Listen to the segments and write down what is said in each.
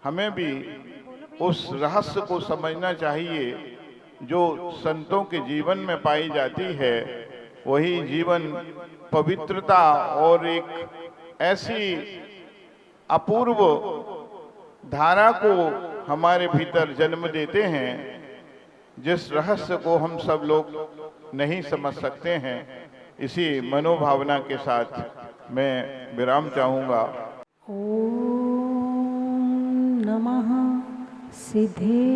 हमें भी उस रहस्य को समझना चाहिए जो संतों के जीवन में पाई जाती है। वही जीवन पवित्रता और एक ऐसी अपूर्व धारा को हमारे भीतर जन्म देते हैं जिस रहस्य को हम सब लोग नहीं समझ सकते हैं। इसी मनोभावना के साथ मैं विराम चाहूँगा। ओम नमः सिद्धेभ्यः।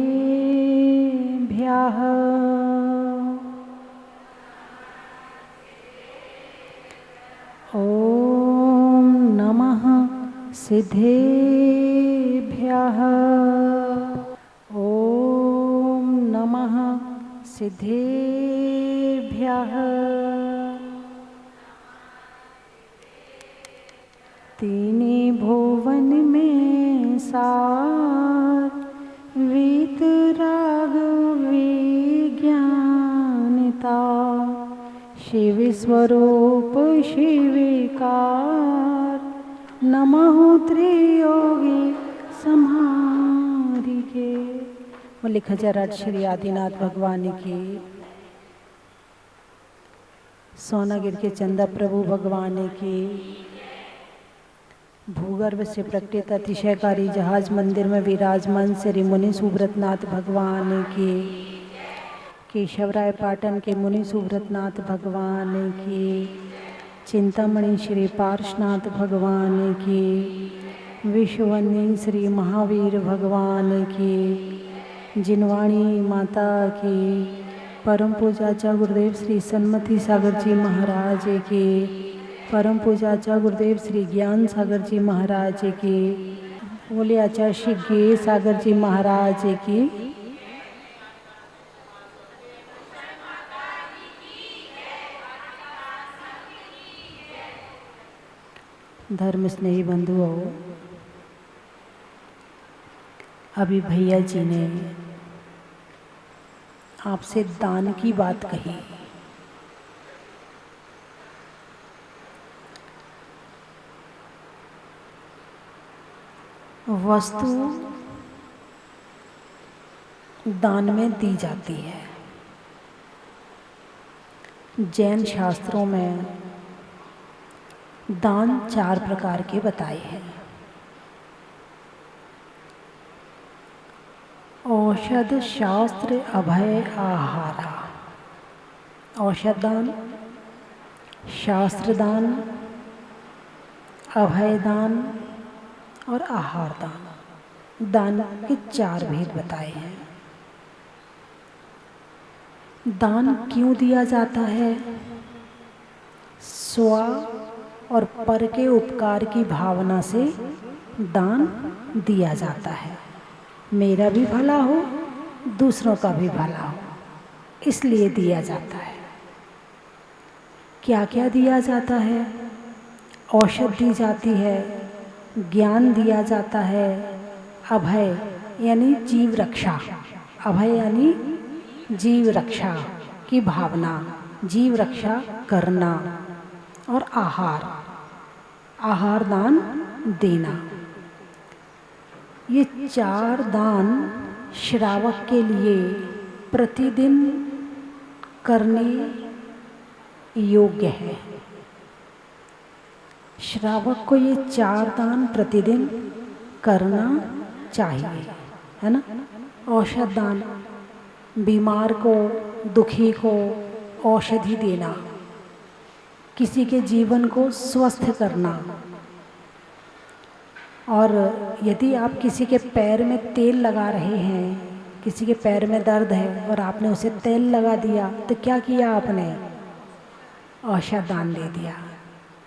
ओम नमः सिद्धेभ्यः। ओम नमः सिद्धेभ्यः। तीनी भुवन में सार वीतराग विज्ञानता। शिव स्वरूप शिविकार नमः त्रियोगी समारिके। बोले खजराट श्री आदिनाथ भगवान की। सोनागिर के चंदा प्रभु भगवान की। भूगर्भ से प्रकटित अतिशयकारी जहाज मंदिर में विराजमान श्री मुनि सुब्रतनाथ भगवान की। केशवराय पाटन के मुनि सुब्रतनाथ भगवान की। चिंतामणि श्री पार्शनाथ भगवान की। विश्ववंदिनी श्री महावीर भगवान की। जिनवाणी माता की। परम पूजाचा गुरुदेव श्री सन्मति सागर जी महाराज की। परम पूजाचा गुरुदेव श्री ज्ञान सागर जी महाराज की। बोले आचार्य श्री गे सागर जी महाराज की। धर्म स्नेही बंधुओं, अभी भैया जी ने आपसे दान की बात कही। वस्तु दान में दी जाती है। जैन शास्त्रों में दान 4 प्रकार के बताए हैं। औषध शास्त्र अभय आहारा। औषध दान, शास्त्र दान, अभय दान और आहार दान। दान के 4 भेद बताए हैं। दान क्यों दिया जाता है? स्व और पर के उपकार की भावना से दान दिया जाता है। मेरा भी भला हो, दूसरों का भी भला हो, इसलिए दिया जाता है। क्या क्या दिया जाता है? औषध दी जाती है, ज्ञान दिया जाता है, अभय यानी जीव रक्षा। अभय यानी जीव रक्षा की भावना, जीव रक्षा करना। और आहार, आहार दान देना। ये 4 दान श्रावक के लिए प्रतिदिन करने योग्य है। श्रावक को ये 4 दान प्रतिदिन करना चाहिए, है ना। औषध दान, बीमार को, दुखी को औषधि देना, किसी के जीवन को स्वस्थ करना। और यदि आप किसी के पैर में तेल लगा रहे हैं, किसी के पैर में दर्द है और आपने उसे तेल लगा दिया, तो क्या किया आपने? औषध दान दे दिया,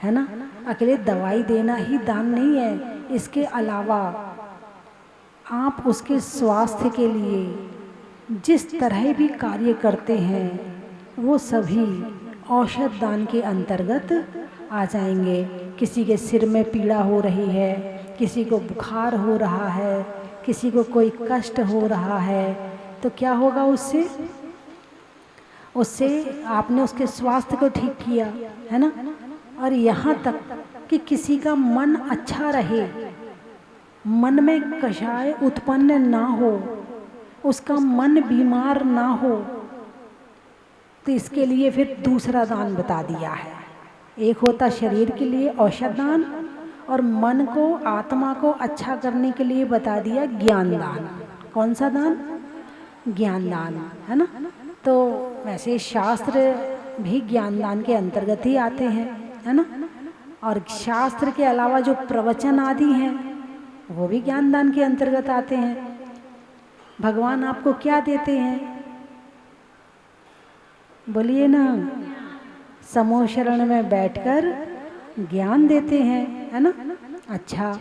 है ना। अकेले दवाई देना ही दान नहीं है, इसके अलावा आप उसके स्वास्थ्य के लिए जिस तरह भी कार्य करते हैं वो सभी औषध दान के अंतर्गत आ जाएंगे। किसी के सिर में पीड़ा हो रही है, किसी को बुखार हो रहा है, किसी को कोई कष्ट हो रहा है, तो क्या होगा उससे आपने उसके स्वास्थ्य को ठीक किया, है ना। और यहाँ तक कि किसी का मन अच्छा रहे, मन में कषाय उत्पन्न ना हो, उसका मन बीमार ना हो, तो इसके लिए फिर दूसरा दान बता दिया है। एक होता शरीर के लिए औषध दान, और मन को, आत्मा को अच्छा करने के लिए बता दिया ज्ञान दान। कौन सा दान? ज्ञान दान, है ना। तो वैसे शास्त्र भी ज्ञान दान के अंतर्गत ही आते हैं, है ना। और शास्त्र के अलावा जो प्रवचन आदि हैं वो भी ज्ञान दान के अंतर्गत आते हैं। भगवान आपको क्या देते हैं? बोलिए ना, समूह शरण में बैठकर ज्ञान देते हैं, है ना। अच्छा,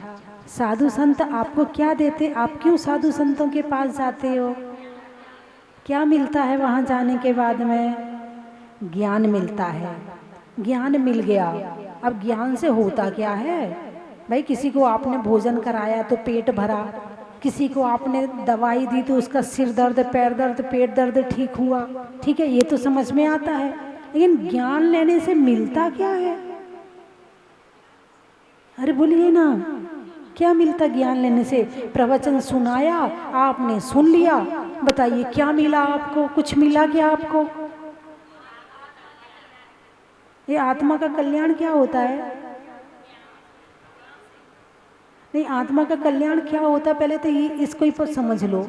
साधु संत आपको क्या देते? आप क्यों साधु संतों के पास जाते हो? क्या मिलता है वहाँ जाने के बाद में? ज्ञान मिलता है। ज्ञान मिल गया, अब ज्ञान से होता क्या है भाई? किसी को आपने भोजन कराया तो पेट भरा, किसी को आपने दवाई दी तो उसका सिर दर्द, पैर दर्द, पेट दर्द ठीक हुआ, ठीक है, ये तो समझ में आता है। लेकिन ज्ञान लेने से मिलता क्या है? अरे बोलिए ना, क्या मिलता ज्ञान लेने से? प्रवचन सुनाया, आपने सुन लिया, बताइए क्या मिला आपको? कुछ मिला क्या आपको? ये आत्मा का कल्याण क्या होता है? नहीं, आत्मा का कल्याण क्या होता है? पहले तो ये इसको ही समझ लो।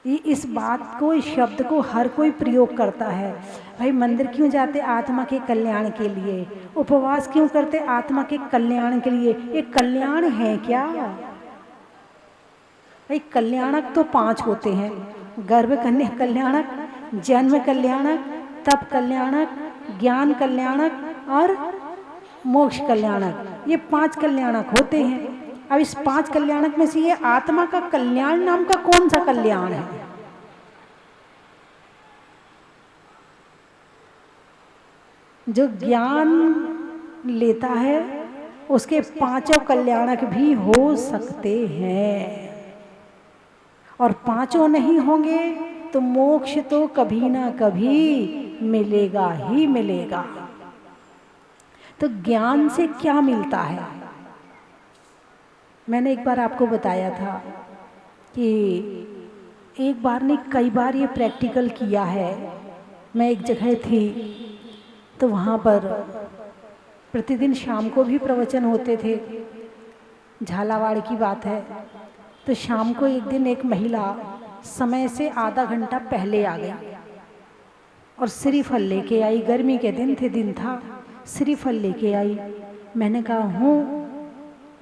ये इस बात को, इस शब्द को हर कोई प्रयोग करता है। भाई मंदिर क्यों जाते? आत्मा के कल्याण के लिए। उपवास क्यों करते? आत्मा के कल्याण के लिए। ये कल्याण है क्या? भाई कल्याणक तो 5 होते हैं: गर्भ कन्या कल्याणक, जन्म कल्याणक, तप कल्याणक, ज्ञान कल्याणक और मोक्ष कल्याणक। ये 5 कल्याणक होते हैं। अब इस 5 कल्याणक में से ये आत्मा का कल्याण नाम का कौन सा कल्याण है? जो ज्ञान लेता है उसके 5 कल्याणक भी हो सकते हैं, और 5 नहीं होंगे तो मोक्ष तो कभी ना कभी मिलेगा ही मिलेगा। तो ज्ञान से क्या मिलता है? मैंने एक बार आपको बताया था कि एक बार नहीं, कई बार ये प्रैक्टिकल किया है। मैं एक जगह थी तो वहाँ पर प्रतिदिन शाम को भी प्रवचन होते थे। झालावाड़ की बात है। तो शाम को एक दिन एक महिला समय से आधा घंटा पहले आ गई और श्रीफल लेके आई। गर्मी के दिन था, श्रीफल लेके आई। मैंने कहा हूँ।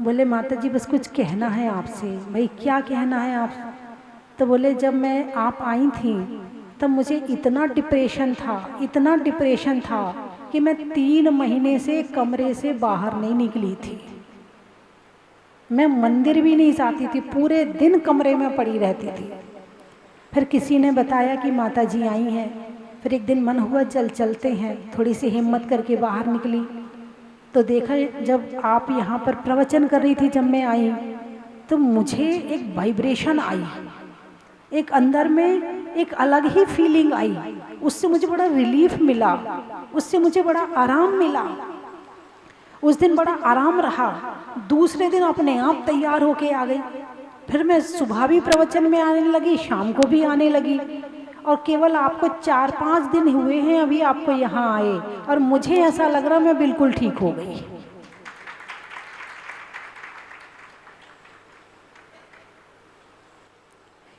बोले माता जी बस कुछ कहना है आपसे। भाई क्या कहना है आप? तो बोले जब मैं आप आई थी तब मुझे इतना डिप्रेशन था कि मैं 3 महीने से कमरे से बाहर नहीं निकली थी। मैं मंदिर भी नहीं जाती थी, पूरे दिन कमरे में पड़ी रहती थी। फिर किसी ने बताया कि माता जी आई हैं। फिर एक दिन मन हुआ चलते हैं, थोड़ी सी हिम्मत करके बाहर निकली तो देखा जब आप यहाँ पर प्रवचन कर रही थी, जब मैं आई तो मुझे एक वाइब्रेशन आई, एक अंदर में एक अलग ही फीलिंग आई। उससे मुझे बड़ा रिलीफ मिला, उससे मुझे बड़ा आराम मिला। उस दिन बड़ा आराम रहा। दूसरे दिन अपने आप तैयार होके आ गई। फिर मैं सुबह भी प्रवचन में आने लगी, शाम को भी आने लगी। और केवल आपको 4-5 दिन हुए हैं अभी आपको यहाँ आए, और मुझे ऐसा लग रहा मैं बिल्कुल ठीक हो गई।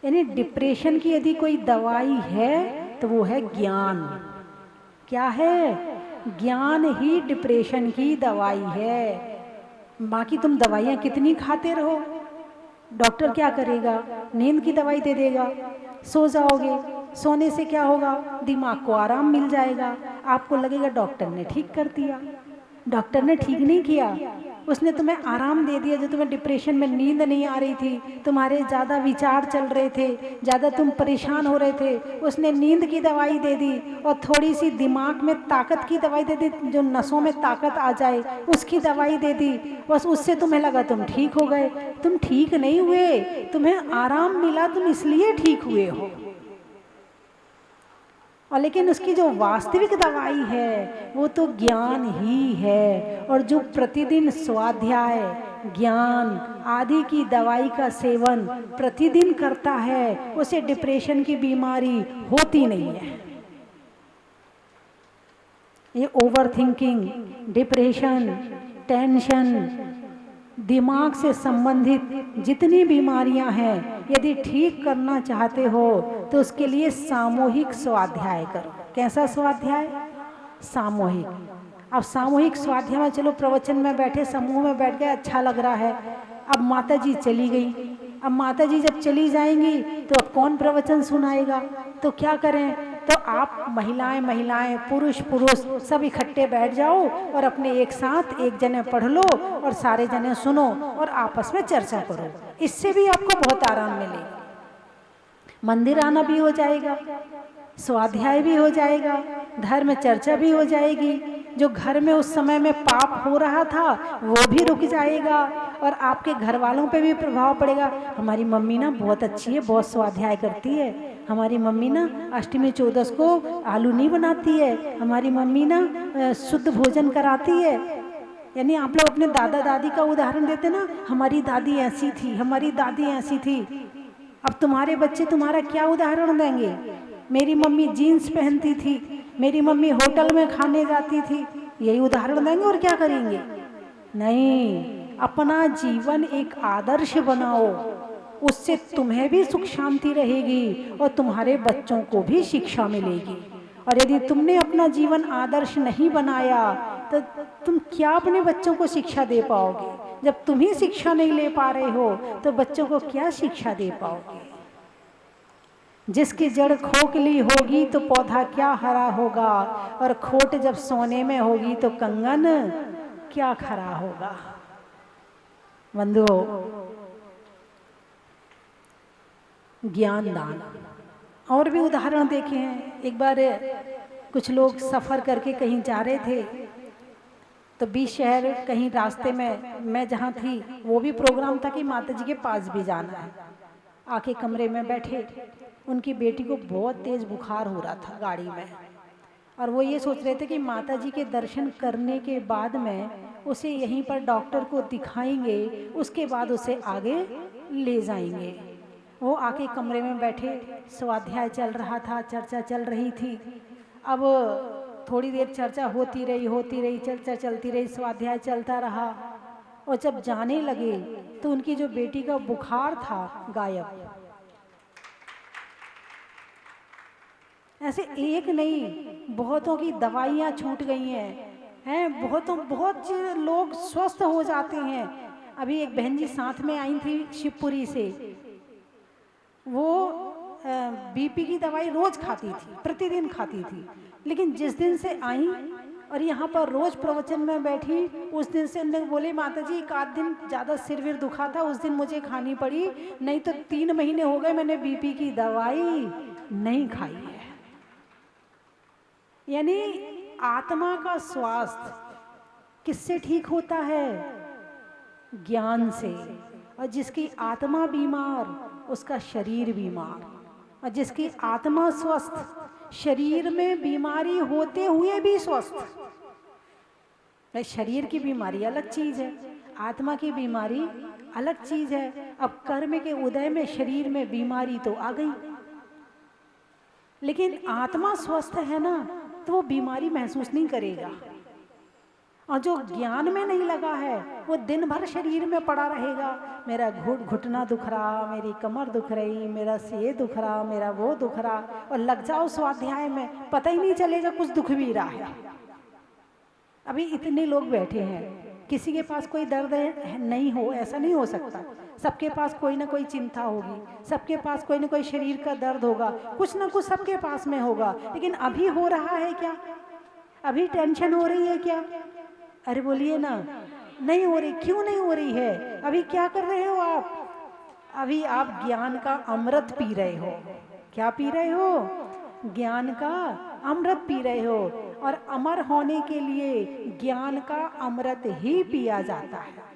यानी डिप्रेशन की यदि कोई दवाई है तो वो है ज्ञान। क्या है? ज्ञान ही डिप्रेशन की दवाई है। बाकी तुम दवाइयाँ कितनी खाते रहो, डॉक्टर क्या करेगा? नींद की दवाई दे देगा, सो जाओगे। सोने से क्या होगा? दिमाग को आराम मिल जाएगा। आपको लगेगा डॉक्टर ने ठीक कर दिया। डॉक्टर ने ठीक नहीं किया, उसने तुम्हें आराम दे दिया। जो तुम्हें डिप्रेशन में नींद नहीं आ रही थी, तुम्हारे ज़्यादा विचार चल रहे थे, ज़्यादा तुम परेशान हो रहे थे, उसने नींद की दवाई दे दी और थोड़ी सी दिमाग में ताकत की दवाई दे दी, जो नसों में ताकत आ जाए उसकी दवाई दे दी। बस उससे तुम्हें लगा तुम ठीक हो गए। तुम ठीक नहीं हुए, तुम्हें आराम मिला, तुम इसलिए ठीक हुए हो। और लेकिन उसकी जो वास्तविक दवाई है वो तो ज्ञान ही है। और जो प्रतिदिन स्वाध्याय, ज्ञान आदि की दवाई का सेवन प्रतिदिन करता है उसे डिप्रेशन की बीमारी होती नहीं है। ये ओवर थिंकिंग, डिप्रेशन, टेंशन, दिमाग से संबंधित जितनी बीमारियां हैं, यदि ठीक करना चाहते हो तो उसके लिए सामूहिक स्वाध्याय करो। कैसा स्वाध्याय? सामूहिक। अब सामूहिक स्वाध्याय में चलो प्रवचन में बैठे, समूह में बैठ गए, अच्छा लग रहा है। अब माता जी चली गई, अब माता जी जब चली जाएंगी तो अब कौन प्रवचन सुनाएगा? तो क्या करें? तो आप महिलाएं, पुरुष सब इकट्ठे बैठ जाओ और अपने एक साथ एक जने पढ़ लो और सारे जने सुनो और आपस में चर्चा करो। इससे भी आपको बहुत आराम मिलेगा। मंदिर आना भी हो जाएगा, स्वाध्याय भी हो जाएगा, धर्म चर्चा भी हो जाएगी। जो घर में उस समय में पाप हो रहा था वो भी रुक जाएगा और आपके घर वालों पे भी प्रभाव पड़ेगा। हमारी मम्मी ना बहुत अच्छी है, बहुत स्वाध्याय करती है। हमारी मम्मी ना अष्टमी चौदस को आलू नहीं बनाती है। हमारी मम्मी ना शुद्ध भोजन कराती है। यानी आप लोग अपने दादा दादी का उदाहरण देते ना, हमारी दादी ऐसी थी, हमारी दादी ऐसी थी। अब तुम्हारे बच्चे तुम्हारा क्या उदाहरण देंगे? मेरी मम्मी जीन्स पहनती थी, मेरी मम्मी होटल में खाने जाती थी, यही उदाहरण देंगे और क्या करेंगे? नहीं, अपना जीवन एक आदर्श बनाओ, उससे तुम्हें भी सुख शांति रहेगी और तुम्हारे बच्चों को भी शिक्षा मिलेगी। और यदि तुमने अपना जीवन आदर्श नहीं बनाया तो तुम क्या अपने बच्चों को शिक्षा दे पाओगे? जब तुम ही शिक्षा नहीं ले पा रहे हो तो बच्चों को क्या शिक्षा दे पाओगे? जिसकी जड़ खोखली होगी तो पौधा क्या हरा होगा, और खोट जब सोने में होगी तो कंगन क्या खरा होगा। बंधुओं, ज्ञान दान और भी उदाहरण देखे हैं। एक बार कुछ लोग सफ़र करके कहीं जा रहे थे तो 20 शहर कहीं रास्ते में, मैं जहाँ थी वो भी प्रोग्राम था कि माता जी के पास भी जाना है। आके कमरे में बैठे, उनकी बेटी को बहुत तेज़ बुखार हो रहा था गाड़ी में, और वो ये सोच रहे थे कि माता जी के दर्शन करने के बाद में उसे यहीं पर डॉक्टर को दिखाएंगे, उसके बाद उसे आगे ले जाएंगे। वो आके कमरे में बैठे, स्वाध्याय चल रहा था, चर्चा चल रही थी। अब थोड़ी देर चर्चा होती रही, चर्चा चलती रही, स्वाध्याय चलता रहा, और जब जाने लगे तो उनकी जो बेटी का बुखार था गायब। ऐसे एक नहीं, बहुतों की दवाइयाँ छूट गई हैं, बहुत लोग स्वस्थ हो जाते हैं। अभी एक बहन जी साथ में आई थी शिवपुरी से, वो बीपी की दवाई रोज खाती थी, प्रतिदिन खाती थी, लेकिन जिस दिन से आई और यहाँ पर रोज प्रवचन में बैठी, उस दिन से उन्होंने बोले माता जी एक आध दिन ज़्यादा सिर विर दुखा था, उस दिन मुझे खानी पड़ी, नहीं तो 3 महीने हो गए मैंने बीपी की दवाई नहीं खाई है। यानी आत्मा का स्वास्थ्य किससे ठीक होता है? ज्ञान से। और जिसकी आत्मा बीमार उसका शरीर बीमार, और जिसकी आत्मा स्वस्थ शरीर में बीमारी होते हुए भी स्वस्थ। शरीर की बीमारी अलग चीज है, आत्मा की बीमारी अलग चीज है। अब कर्म के उदय में शरीर में बीमारी तो आ गई, लेकिन आत्मा स्वस्थ है ना तो वो बीमारी महसूस नहीं करेगा। और जो ज्ञान में नहीं लगा है वो दिन भर शरीर में पड़ा रहेगा, मेरा घुटना दुख रहा, मेरी कमर दुख रही, मेरा ये दुख रहा, मेरा वो दुख रहा, और लग जाओ स्वाध्याय में पता ही नहीं चलेगा कुछ दुख भी रहा है। अभी इतने लोग बैठे हैं, किसी के पास कोई दर्द नहीं हो, ऐसा नहीं हो सकता। सबके पास कोई ना कोई चिंता होगी, सबके पास कोई ना कोई शरीर का दर्द होगा, कुछ ना कुछ सबके पास में होगा। लेकिन अभी हो रहा है क्या? अभी टेंशन हो रही है क्या? अरे बोलिए ना, नहीं हो रही। क्यों नहीं हो रही है? अभी क्या कर रहे हो आप? अभी आप ज्ञान का अमृत पी रहे हो। क्या पी रहे हो? ज्ञान का अमृत पी रहे हो। और अमर होने के लिए ज्ञान का अमृत ही पिया जाता है।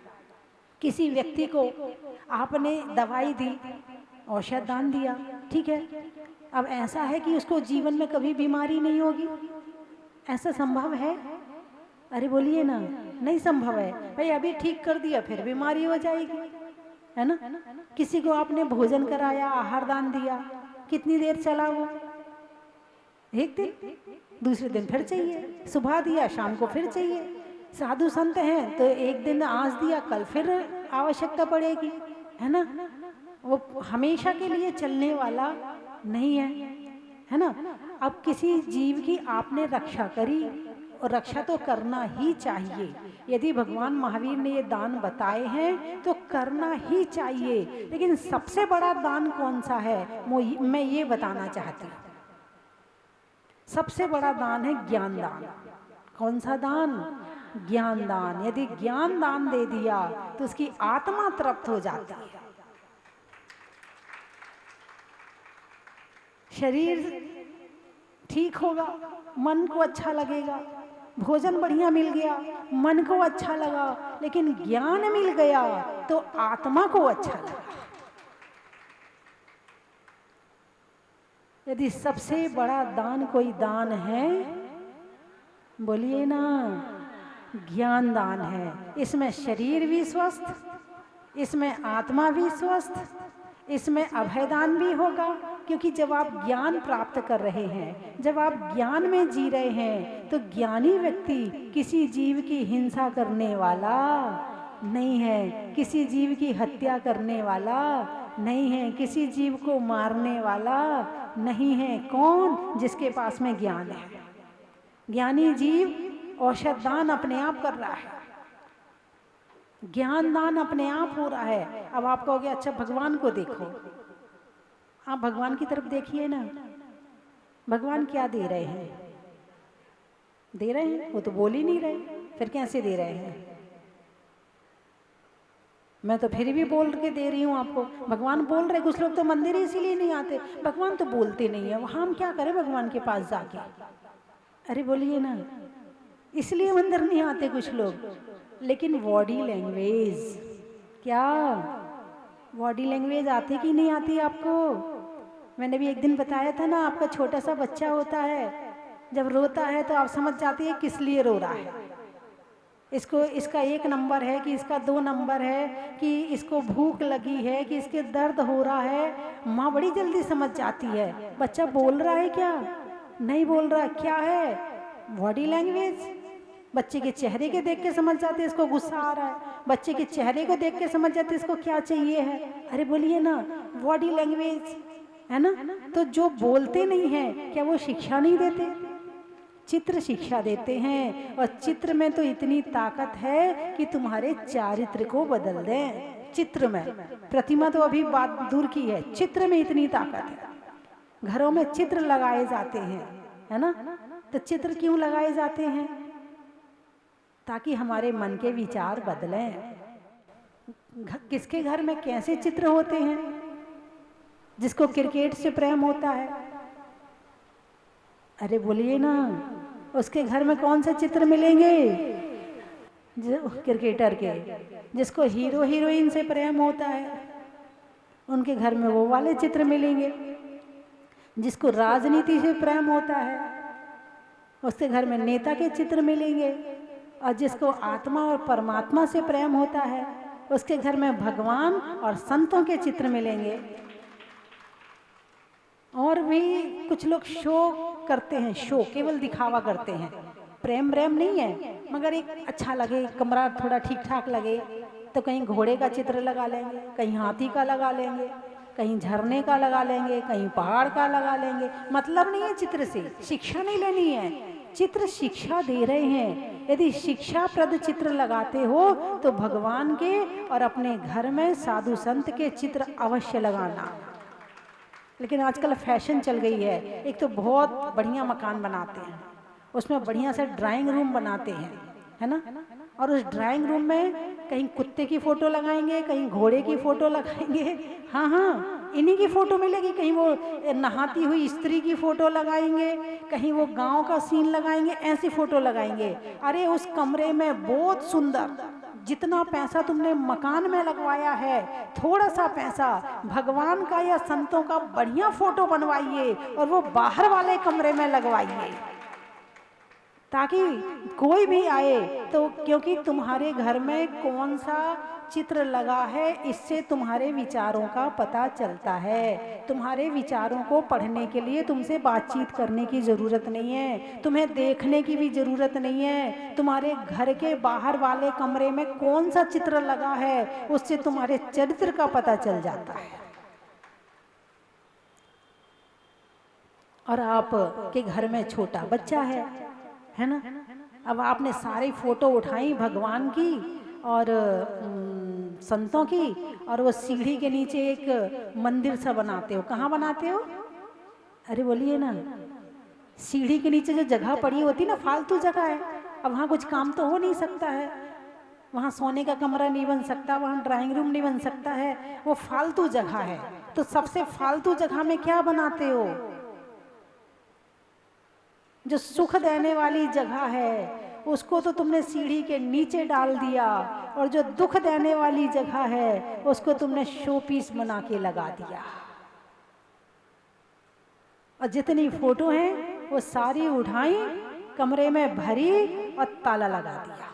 किसी व्यक्ति को आपने दवाई दी, औषध दान दिया, ठीक है। अब ऐसा है कि उसको जीवन में कभी बीमारी नहीं होगी, ऐसा संभव है? अरे बोलिए ना, नहीं संभव है भाई। अभी ठीक कर दिया फिर बीमारी हो जाएगी, है ना। किसी को आपने भोजन कराया, आहार दान दिया, कितनी देर चला वो? एक दिन, दूसरे दिन फिर चाहिए। सुबह दिया, शाम को फिर चाहिए। साधु संत हैं तो एक दिन आज दिया, कल फिर आवश्यकता पड़ेगी, है ना। वो हमेशा के लिए चलने वाला नहीं है ना। अब किसी जीव की आपने रक्षा करी, और रक्षा तो करना ही चाहिए। यदि भगवान महावीर ने ये दान बताए हैं तो करना ही चाहिए। लेकिन सबसे बड़ा दान कौन सा है, मैं ये बताना चाहती हूँ। सबसे बड़ा दान है ज्ञान दान। कौन सा दान? ज्ञान दान। यदि ज्ञान दान दे दिया तो उसकी आत्मा तृप्त हो जाती है, शरीर ठीक होगा, मन को अच्छा लगेगा। भोजन बढ़िया मिल गया, मन को अच्छा लगा, लेकिन ज्ञान मिल गया तो आत्मा को अच्छा लगा। यदि सबसे बड़ा दान कोई दान है, बोलिए ना, ज्ञान दान है। इसमें शरीर भी स्वस्थ, इसमें आत्मा भी स्वस्थ, इसमें अभयदान भी होगा। क्योंकि जब आप ज्ञान प्राप्त कर रहे हैं, जब आप ज्ञान में जी रहे हैं, तो ज्ञानी व्यक्ति किसी जीव की हिंसा करने वाला नहीं है, किसी जीव की हत्या करने वाला नहीं है, किसी जीव को मारने वाला नहीं है। कौन? जिसके पास में ज्ञान है। ज्ञानी जीव औषध दान अपने आप कर रहा है, ज्ञान दान अपने आप हो रहा है। अब आप कहोगे अच्छा भगवान को देखो, आप भगवान की तरफ देखिए ना, भगवान क्या दे रहे हैं? दे रहे हैं? वो तो बोल ही नहीं रहे, फिर कैसे दे रहे हैं? मैं तो फिर भी बोल के दे रही हूँ आपको। भगवान बोल रहे, कुछ लोग तो मंदिर इसीलिए नहीं आते, भगवान तो बोलते नहीं है, वहाँ हम क्या करें भगवान के पास जाके? अरे बोलिए ना, इसलिए मंदिर नहीं आते कुछ लोग। लेकिन बॉडी लैंग्वेज, क्या बॉडी लैंग्वेज आती कि नहीं आती आपको? मैंने भी एक दिन बताया था ना, आपका छोटा सा बच्चा होता है, जब रोता है तो आप समझ जाती है किस लिए रो रहा है। इसको, इसका 1 नंबर है कि इसका 2 नंबर है, कि इसको भूख लगी है, कि इसके दर्द हो रहा है। माँ बड़ी जल्दी समझ जाती है। बच्चा बोल रहा है क्या? नहीं बोल रहा। क्या है? Body language. बच्चे के चेहरे के देख के समझ जाते हैं इसको गुस्सा आ रहा है, बच्चे के चेहरे को देख के समझ जाते हैं इसको क्या चाहिए है। अरे बोलिए ना, बॉडी लैंग्वेज है ना। तो जो बोलते नहीं हैं, क्या वो शिक्षा नहीं देते? चित्र शिक्षा देते हैं। और चित्र में तो इतनी ताकत है कि तुम्हारे चारित्र को बदल दें। चित्र में, प्रतिमा तो अभी बात दूर की है, चित्र में इतनी ताकत है। घरों में चित्र लगाए जाते हैं, है ना। तो चित्र क्यों लगाए जाते हैं? ताकि हमारे मन के विचार बदलें। किसके घर में कैसे चित्र होते हैं? जिसको क्रिकेट से प्रेम होता है, अरे बोलिए ना, उसके घर में कौन से चित्र मिलेंगे? जो क्रिकेटर के। जिसको हीरो हीरोइन से प्रेम होता है, उनके घर में वो वाले चित्र मिलेंगे। जिसको राजनीति से प्रेम होता है, उसके घर में नेता के चित्र मिलेंगे। और जिसको आत्मा और परमात्मा से प्रेम होता है, उसके घर में भगवान और संतों के चित्र मिलेंगे। और भी कुछ लोग शो करते हैं, शो केवल दिखावा करते हैं, प्रेम नहीं है, मगर एक अच्छा लगे, कमरा थोड़ा ठीक ठाक लगे तो कहीं घोड़े का चित्र लगा लेंगे, कहीं हाथी का लगा लेंगे, कहीं झरने का लगा लेंगे, कहीं पहाड़ का लगा लेंगे। मतलब नहीं है चित्र से, शिक्षा नहीं लेनी है। चित्र शिक्षा दे रहे हैं। यदि शिक्षाप्रद चित्र लगाते हो तो भगवान के और अपने घर में साधु संत के चित्र अवश्य लगाना। लेकिन आजकल फैशन चल गई है, एक तो बहुत बढ़िया मकान बनाते हैं, उसमें बढ़िया से ड्राइंग रूम बनाते हैं, है ना। और उस ड्राइंग रूम में कहीं कुत्ते की फोटो लगाएंगे, कहीं घोड़े की फोटो लगाएंगे, हाँ इन्हीं की फोटो मिलेगी। कहीं वो नहाती हुई स्त्री की फोटो लगाएंगे, कहीं वो गांव का सीन लगाएंगे, ऐसी फोटो लगाएंगे। अरे उस कमरे में बहुत सुंदर जितना पैसा तुमने मकान में लगवाया है, थोड़ा सा पैसा भगवान का या संतों का बढ़िया फोटो बनवाइए और वो बाहर वाले कमरे में लगवाइए, ताकि कोई भी आए तो, क्योंकि तुम्हारे घर में कौन सा चित्र लगा है इससे तुम्हारे विचारों का पता चलता है। तुम्हारे विचारों को पढ़ने के लिए तुमसे बातचीत करने की ज़रूरत नहीं है, तुम्हें देखने की भी ज़रूरत नहीं है। तुम्हारे घर के बाहर वाले कमरे में कौन सा चित्र लगा है उससे तुम्हारे चरित्र का पता चल जाता है। और आप के घर में छोटा बच्चा है ना, अब आपने सारी फोटो उठाई भगवान की और संतों की, और वो सीढ़ी के नीचे एक मंदिर सा बनाते हो। कहाँ बनाते हो? अरे बोलिए ना। सीढ़ी के नीचे जो जगह पड़ी होती ना, फालतू जगह है, अब वहाँ कुछ काम तो हो नहीं सकता है, वहाँ सोने का कमरा नहीं बन सकता, वहाँ ड्राइंग रूम नहीं बन सकता है, वो फालतू जगह है। तो सबसे फालतू जगह में क्या बनाते हो? जो सुख देने वाली जगह है उसको तो तुमने सीढ़ी के नीचे डाल दिया, और जो दुख देने वाली जगह है उसको तुमने शो पीस बना के लगा दिया। और जितनी फोटो हैं वो सारी उठाई, कमरे में भरी और ताला लगा दिया।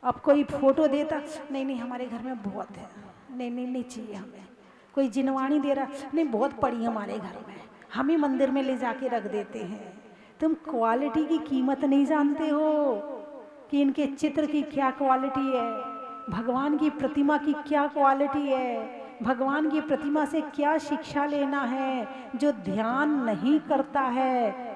अब कोई फोटो देता, नहीं नहीं हमारे घर में बहुत है, नहीं नहीं नहीं चाहिए हमें। कोई जिनवाणी दे रहा, नहीं बहुत पड़ी हमारे घर में, हम ही मंदिर में ले जाके रख देते हैं। तुम क्वालिटी की कीमत नहीं जानते हो कि इनके चित्र की क्या क्वालिटी है, भगवान की प्रतिमा की क्या क्वालिटी है, भगवान की प्रतिमा से क्या शिक्षा लेना है। जो ध्यान नहीं करता है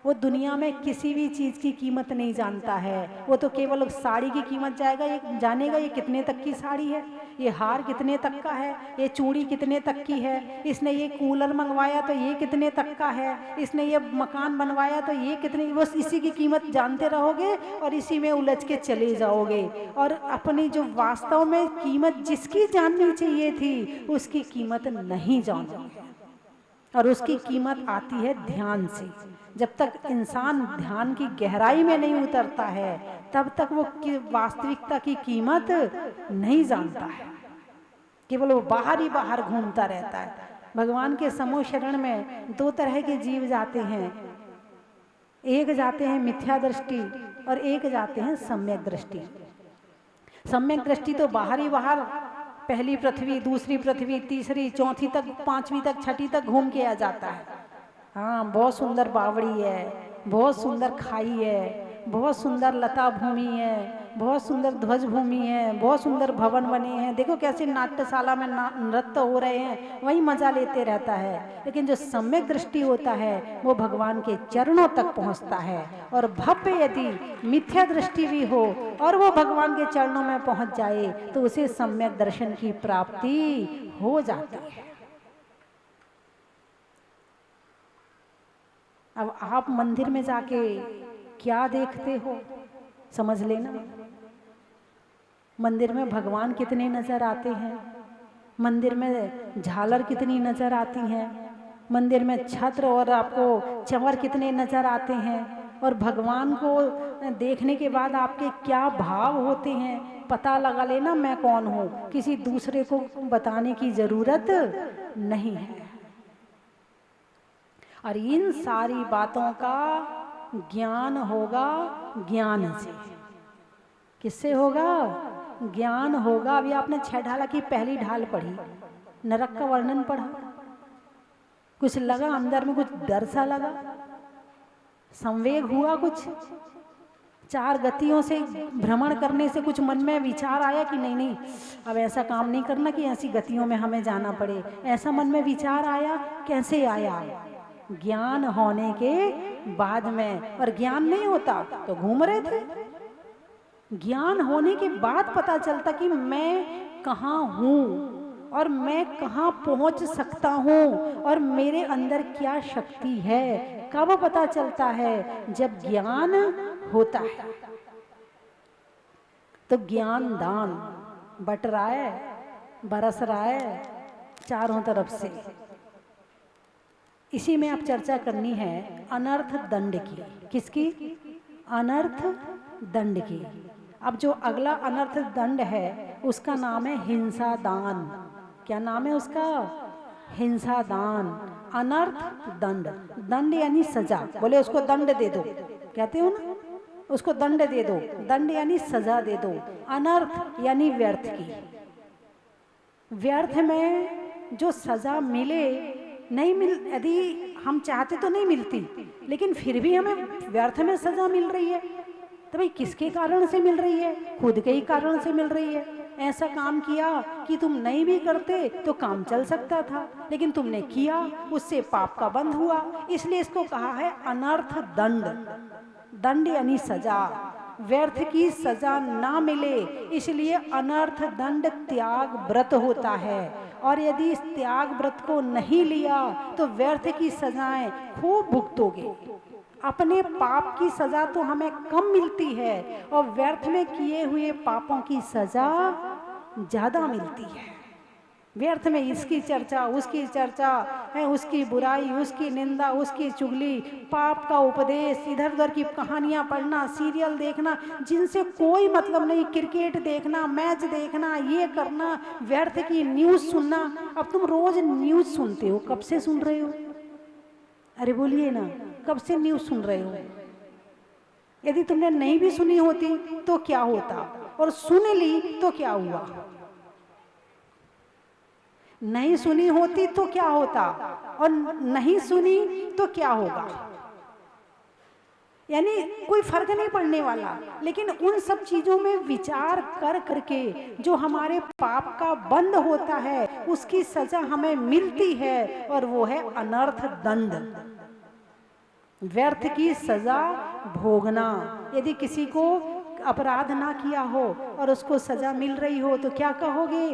वो दुनिया में किसी भी चीज़ की कीमत नहीं जानता है। वो तो केवल साड़ी की कीमत जानेगा, ये कितने तक की साड़ी है, ये हार कितने तक का है, ये चूड़ी कितने तक की है, इसने ये कूलर मंगवाया तो ये कितने तक का है, इसने ये मकान बनवाया तो ये कितने, बस इसी की कीमत जानते रहोगे और इसी में उलझ के चले जाओगे। और अपनी जो वास्तव में कीमत जिसकी जाननी चाहिए थी उसकी कीमत नहीं जानोगे। और उसकी कीमत आती है ध्यान से। जब तक इंसान ध्यान की गहराई में नहीं उतरता है तब तक वो वास्तविकता की कीमत नहीं जानता है, केवल वो बाहर ही बाहर घूमता रहता है। भगवान के समूह शरण में दो तरह के जीव जाते हैं, एक जाते हैं मिथ्या दृष्टि और एक जाते हैं सम्यक दृष्टि। सम्यक दृष्टि तो बाहर ही बाहर पहली पृथ्वी, दूसरी पृथ्वी, तीसरी, चौथी तक, पांचवी तक, छठी तक घूम के आ जाता है। हाँ, बहुत सुंदर बावड़ी है, बहुत सुंदर खाई है, बहुत सुंदर लता भूमि है, बहुत सुंदर ध्वज भूमि है, बहुत सुंदर भवन बने हैं, देखो कैसे नाट्यशाला में नृत्य हो रहे हैं, वही मजा लेते रहता है। लेकिन जो सम्यक दृष्टि होता है वो भगवान के चरणों तक पहुंचता है। और भव्य यदि मिथ्या दृष्टि भी हो और वो भगवान के चरणों में पहुंच जाए तो उसे सम्यक दर्शन की प्राप्ति हो जाती है। अब आप मंदिर में जाके क्या देखते हो समझ लेना। मंदिर में भगवान कितने नजर आते हैं, मंदिर में झालर कितनी नजर आती हैं, मंदिर में छत्र और आपको चंवर कितने नजर आते हैं, और भगवान को देखने के बाद आपके क्या भाव होते हैं पता लगा लेना। मैं कौन हूँ, किसी दूसरे को बताने की जरूरत नहीं है। और इन सारी बातों का ज्ञान होगा ज्ञान से। किससे होगा? ज्ञान होगा। अभी आपने 6 ढाला की पहली ढाल पढ़ी, नरक का वर्णन पढ़ा, कुछ लगा अंदर में, कुछ डर सा लगा, संवेग हुआ, कुछ 4 गतियों से भ्रमण करने से कुछ मन में विचार आया कि नहीं नहीं अब ऐसा काम नहीं करना कि ऐसी गतियों में हमें जाना पड़े, ऐसा मन में विचार आया। कैसे आया? ज्ञान होने के बाद में। और ज्ञान नहीं होता तो घूम रहे थे। ज्ञान होने के बाद पता चलता कि मैं कहाँ हूँ और मैं कहाँ पहुँच सकता हूँ और मेरे अंदर क्या शक्ति है। कब पता चलता है? जब ज्ञान होता है। तो ज्ञान दान बट रहा है, बरस रहा है चारों तरफ से। इसी में आप चर्चा करनी है अनर्थ दंड की। किसकी? अनर्थ दंड की। अब जो अगला अनर्थ दंड है उसका नाम है हिंसा दान। क्या नाम है उसका? हिंसा दान। अनर्थ दंड, दंड यानी सजा। बोले उसको दंड दे दो, कहते हो ना, उसको दंड दे दो। दंड यानी सजा दे दो। अनर्थ यानी व्यर्थ की। व्यर्थ में जो सजा मिले, नहीं मिल, यदि हम चाहते तो नहीं मिलती, लेकिन फिर भी हमें व्यर्थ में सजा मिल रही है, तो भाई किसके कारण से मिल रही है? खुद के ही कारण से मिल रही है। ऐसा काम किया कि तुम नहीं भी करते तो काम चल सकता था, लेकिन तुमने किया, उससे पाप का बंध हुआ। इसलिए इसको कहा है अनर्थ दंड। दंड यानी सजा, व्यर्थ की सजा ना मिले, इसलिए अनर्थ दंड त्याग व्रत होता है। और यदि इस त्याग व्रत को नहीं लिया तो व्यर्थ की सजाएं खूब भुगतोगे। अपने पाप की सजा तो हमें कम मिलती है और व्यर्थ में किए हुए पापों की सजा ज्यादा मिलती है। व्यर्थ में इसकी चर्चा, उसकी चर्चा है, उसकी बुराई, उसकी निंदा, उसकी चुगली, पाप का उपदेश, इधर उधर की कहानियां पढ़ना, सीरियल देखना जिनसे कोई मतलब नहीं, क्रिकेट देखना, मैच देखना, ये करना, व्यर्थ की न्यूज़ सुनना। अब तुम रोज न्यूज़ सुनते हो, कब से सुन रहे हो? अरे बोलिए ना, कब से न्यूज़ सुन रहे हो? यदि तुमने नहीं भी सुनी होती तो क्या होता, और सुन ली तो क्या हुआ? नहीं सुनी होती तो क्या होता, और नहीं सुनी तो क्या होगा? यानी कोई फर्क नहीं पड़ने वाला। लेकिन उन सब चीजों में विचार कर करके जो हमारे पाप का बंध होता है उसकी सजा हमें मिलती है, और वो है अनर्थ दंड, व्यर्थ की सजा भोगना। यदि किसी को अपराध ना किया हो और उसको सजा मिल रही हो तो क्या कहोगे?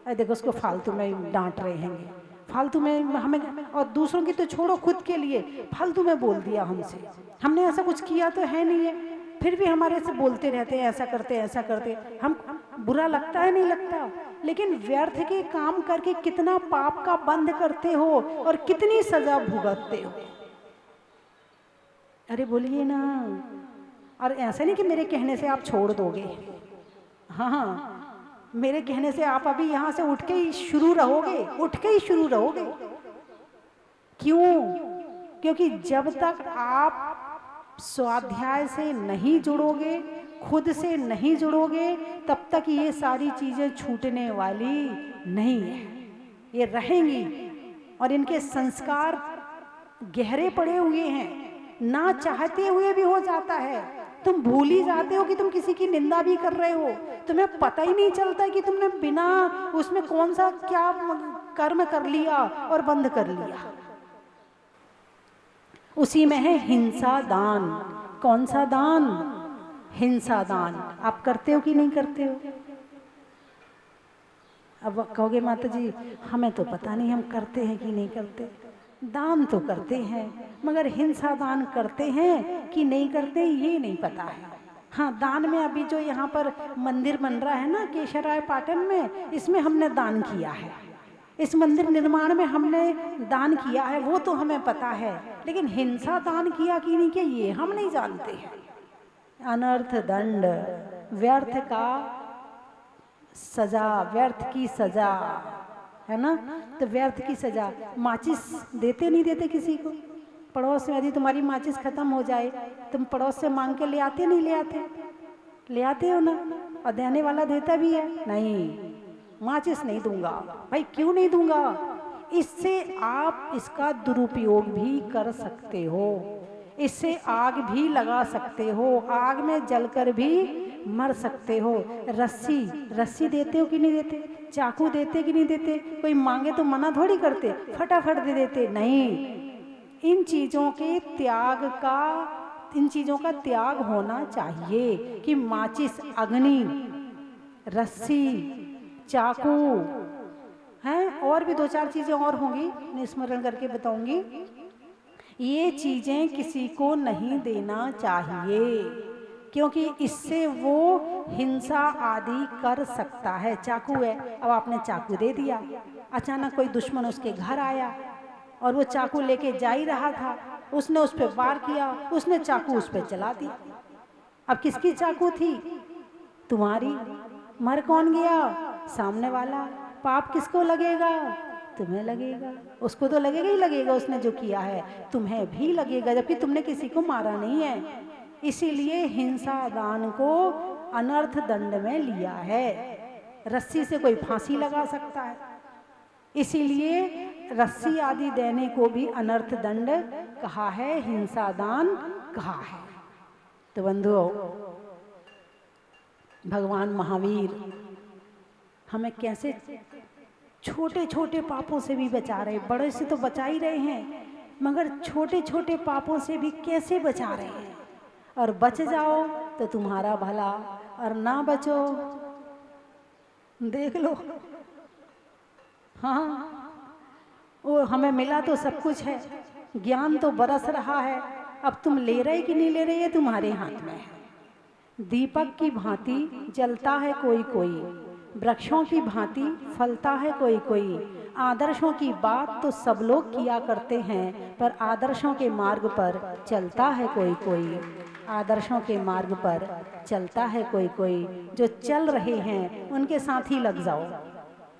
अरे देखो उसको फालतू में डांट रहे हैं, फालतू में हमें, और दूसरों की तो छोड़ो, खुद के लिए फालतू में बोल दिया हमसे, हमने ऐसा कुछ किया तो है नहीं है, फिर भी हमारे से बोलते रहते हैं, ऐसा करते हैं, ऐसा करते हैं। हम बुरा लगता है? नहीं लगता। लेकिन व्यर्थ के काम करके कितना पाप का बंध करते हो और कितनी सजा भुगतते हो। अरे बोलिए ना। और ऐसा नहीं कि मेरे कहने से आप छोड़ दोगे, हाँ, मेरे कहने से आप अभी यहां से उठ के ही शुरू रहोगे, उठ के ही शुरू रहोगे। क्यों? क्योंकि जब तक आप स्वाध्याय से नहीं जुड़ोगे, खुद से नहीं जुड़ोगे, तब तक ये सारी चीजें छूटने वाली नहीं है, ये रहेंगी। और इनके संस्कार गहरे पड़े हुए हैं, ना चाहते हुए भी हो जाता है। तुम भूल ही जाते हो कि तुम किसी की निंदा भी कर रहे हो, तुम्हें पता ही नहीं चलता कि तुमने बिना उसमें कौन सा क्या कर्म कर लिया और बंद कर लिया। उसी में है हिंसा दान। कौन सा दान? हिंसा दान। आप करते हो कि नहीं करते हो? अब कहोगे माता जी हमें तो पता नहीं हम करते हैं कि नहीं करते। दान तो करते हैं, मगर हिंसा दान करते हैं कि नहीं करते ये नहीं पता है। हाँ, दान में अभी जो यहाँ पर मंदिर बन रहा है ना केशराय पाटन में, इसमें हमने दान किया है, इस मंदिर निर्माण में हमने दान किया है, वो तो हमें पता है। लेकिन हिंसा दान किया कि नहीं किया ये हम नहीं जानते हैं। अनर्थ दंड, व्यर्थ का सजा, व्यर्थ की सजा है ना। तो व्यर्थ की सजा, माचिस देते नहीं देते किसी को? पड़ोस में यदि तुम्हारी माचिस खत्म हो जाए, तुम पड़ोस से मांग के ले आते नहीं ले आते? ले आते हो ना। और देने वाला देता भी है, नहीं माचिस नहीं दूंगा। भाई क्यों नहीं दूंगा? इससे आप इसका दुरुपयोग भी कर सकते हो, इससे आग भी लगा सकते हो, आग में जलकर भी मर सकते हो। रस्सी देते हो कि नहीं देते? चाकू देते कि नहीं देते? कोई मांगे तो मना थोड़ी करते, फटाफट दे देते। नहीं, इन चीजों के त्याग का, इन चीजों का त्याग होना चाहिए कि माचिस, अग्नि, रस्सी, चाकू हैं, और भी दो चार चीजें और होंगी, मैं स्मरण करके बताऊंगी। ये चीजें किसी को नहीं देना चाहिए, क्योंकि इससे वो हिंसा आदि कर सकता है। चाकू है, अब आपने चाकू दे दिया, अचानक कोई दुश्मन उसके घर आया और वो चाकू लेके जा ही रहा था, उसने उस पर वार किया, उसने चाकू उस पर चला दिया। अब किसकी चाकू थी? तुम्हारी। मर कौन गया? सामने वाला। पाप किसको लगेगा? तुम्हें लगेगा। उसको तो लगेगा ही लगेगा, उसने जो किया है तुम्हें भी लगेगा, जबकि तुमने किसी को मारा नहीं है। इसीलिए हिंसा दान को अनर्थ दंड में लिया है। रस्सी से कोई फांसी लगा सकता है, इसीलिए रस्सी आदि देने को भी अनर्थ दंड कहा है, हिंसा दान कहा है। तो बंधुओं, भगवान महावीर हमें कैसे छोटे छोटे पापों से भी बचा रहे, बड़े से तो बचा ही रहे हैं, मगर छोटे छोटे पापों से भी कैसे बचा रहे हैं। और बच जाओ तो तुम्हारा भला, और ना बचो देख लो। हाँ, वो हमें मिला तो सब कुछ है, ज्ञान तो बरस रहा है, अब तुम ले रहे कि नहीं ले रहे ये तुम्हारे हाथ में है। दीपक की भांति जलता है कोई कोई, वृक्षों की भांति फलता है कोई कोई। आदर्शों की बात तो सब लोग किया करते हैं, पर आदर्शों के मार्ग पर चलता है कोई कोई। आदर्शों के मार्ग पर चलता है कोई कोई। जो चल रहे हैं उनके साथ ही लग जाओ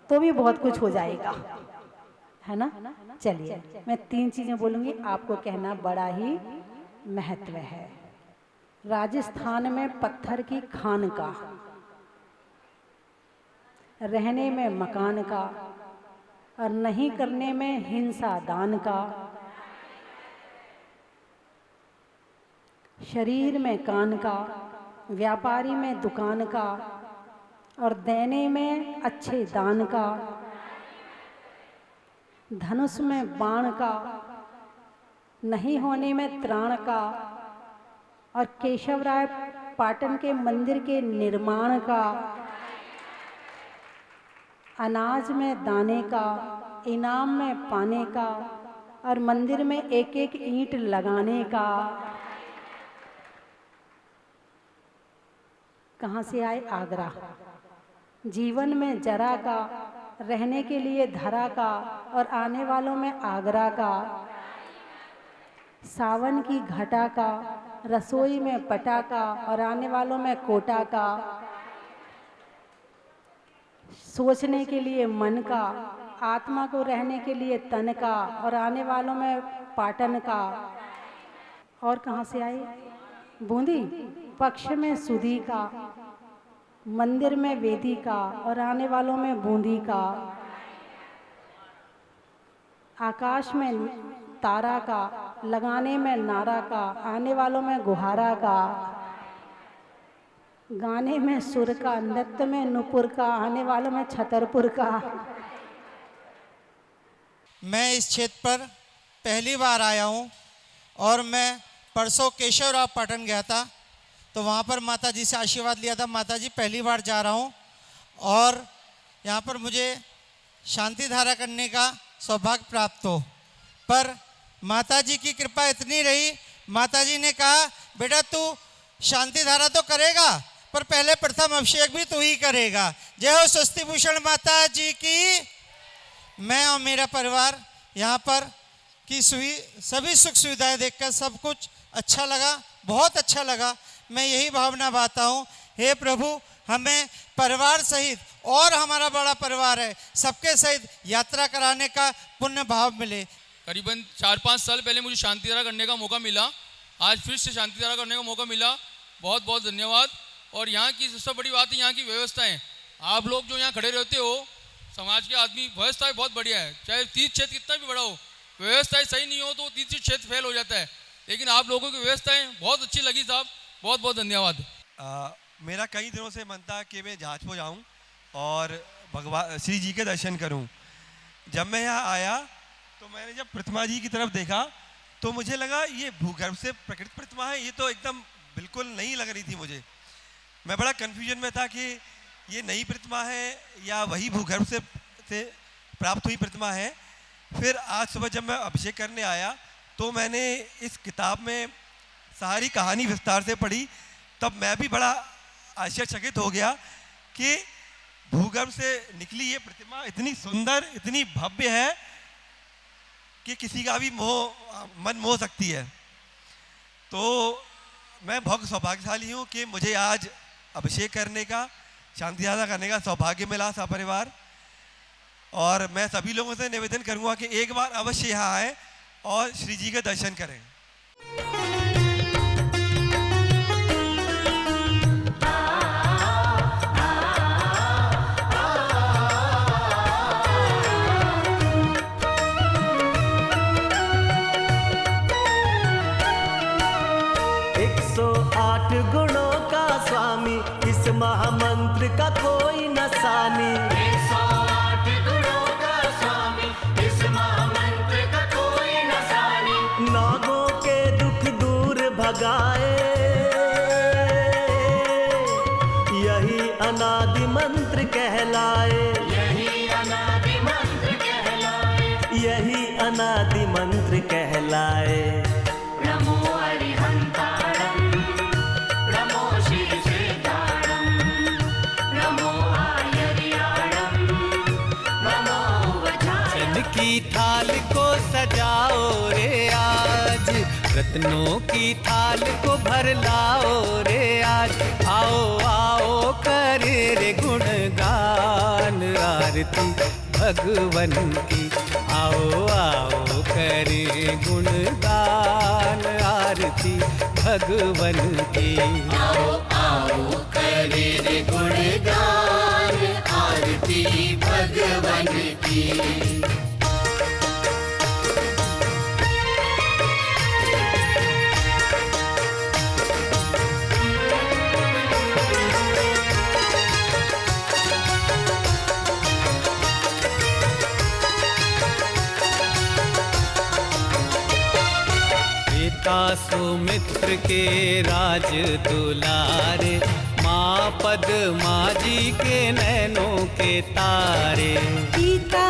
तो भी बहुत कुछ हो जाएगा, है ना। चलिए, मैं 3 चीजें बोलूंगी, आपको कहना बड़ा ही महत्व है। राजस्थान में पत्थर की खान का, रहने में मकान का, और नहीं करने में हिंसा दान का। शरीर में कान का, व्यापारी में दुकान का, और देने में अच्छे दान का। धनुष में बाण का, नहीं होने में त्राण का, और केशवराय पाटन के मंदिर के निर्माण का। अनाज में दाने का, इनाम में पाने का, और मंदिर में एक एक ईंट लगाने का। कहाँ से आए? आगरा। जीवन में जरा का, रहने के लिए धरा का, और आने वालों में आगरा का। सावन की घटा का, रसोई में पटा का, और आने वालों में कोटा का। सोचने के लिए मन का, आत्मा को रहने के लिए तन का, और आने वालों में पाटन का। और कहाँ से आए? बूंदी। पक्ष में सुधी का, मंदिर में वेदी का, और आने वालों में बूंदी का। आकाश में तारा का, लगाने में नारा का, आने वालों में गुहारा का। गाने में सुर का, नृत्य में नुपुर का, आने वालों में छतरपुर का। मैं इस क्षेत्र पर पहली बार आया हूँ, और मैं परसों केशवराव पाटन गया था, तो वहाँ पर माता जी से आशीर्वाद लिया था। माता जी, पहली बार जा रहा हूँ, और यहाँ पर मुझे शांति धारा करने का सौभाग्य प्राप्त हो। पर माता जी की कृपा इतनी रही, माता जी ने कहा, बेटा तू शांति धारा तो करेगा, पर पहले प्रथम अभिषेक भी तू ही करेगा। जय हो स्वस्ति भूषण माता जी की। मैं और मेरा परिवार यहाँ पर की सभी सुख सुविधाएं देखकर सब कुछ अच्छा लगा, बहुत अच्छा लगा। मैं यही भावना बाता हूँ, हे प्रभु हमें परिवार सहित, और हमारा बड़ा परिवार है, सबके सहित यात्रा कराने का पुण्य भाव मिले। करीबन 4-5 साल पहले मुझे शांति धारा करने का मौका मिला, आज फिर से शांति धारा करने का मौका मिला। बहुत बहुत धन्यवाद। और यहाँ की सबसे बड़ी बात है यहाँ की व्यवस्थाएं। आप लोग जो यहाँ खड़े रहते हो, समाज के आदमी, व्यवस्थाएं बहुत बढ़िया है। चाहे तीर्थ क्षेत्र कितना भी बड़ा हो, व्यवस्थाएं सही नहीं हो तो तीर्थ क्षेत्र फेल हो जाता है, लेकिन आप लोगों की व्यवस्थाएं बहुत अच्छी लगी साहब, बहुत बहुत धन्यवाद। मेरा कई दिनों से मन था कि मैं जहाजपुर जाऊं और भगवान श्री जी के दर्शन करूं। जब मैं यहाँ आया तो मैंने जब प्रतिमा जी की तरफ देखा तो मुझे लगा ये भूगर्भ से प्रकृत प्रतिमा है, ये तो एकदम बिल्कुल नहीं लग रही थी मुझे। मैं बड़ा कन्फ्यूजन में था कि ये नई प्रतिमा है या वही भूगर्भ से प्राप्त हुई प्रतिमा है। फिर आज सुबह जब मैं अभिषेक करने आया तो मैंने इस किताब में सारी कहानी विस्तार से पढ़ी, तब मैं भी बड़ा आश्चर्यचकित हो गया कि भूगर्भ से निकली ये प्रतिमा इतनी सुंदर, इतनी भव्य है कि किसी का भी मन मोह सकती है। तो मैं बहुत सौभाग्यशाली हूँ कि मुझे आज अभिषेक करने का, शांति यात्रा करने का सौभाग्य मिला सपरिवार। और मैं सभी लोगों से निवेदन करूंगा कि एक बार अवश्य यहाँ आए और श्री जी के दर्शन करें। गुणों का स्वामी, इस महामंत्र का कोई न सानी। 108 गुणों का स्वामी, इस महामंत्र का कोई न सानी। नागों के दुख दूर भगाए, यही अनादि मंत्र कहलाए। यही अनादि मंत्र कहलाए। यही अनादि मंत्र कहलाए। नमो हरिहंताणं, नमो श्रीसेताणं, नमो आयर्याणं, नमो वज्रायणं। रत्न की थाल को सजाओ रे आज, रत्नों की थाल को भर लाओ रे आज। आओ आओ करे रे गुणगान आरती भगवन की। आओ आओ करे गुणगान आरती भगवन की। आओ आओ करे रे गुणगान आरती भगवन की। सुमित्र के राज दुलारे, माँ पद्मा जी के नैनों के तारे। पिता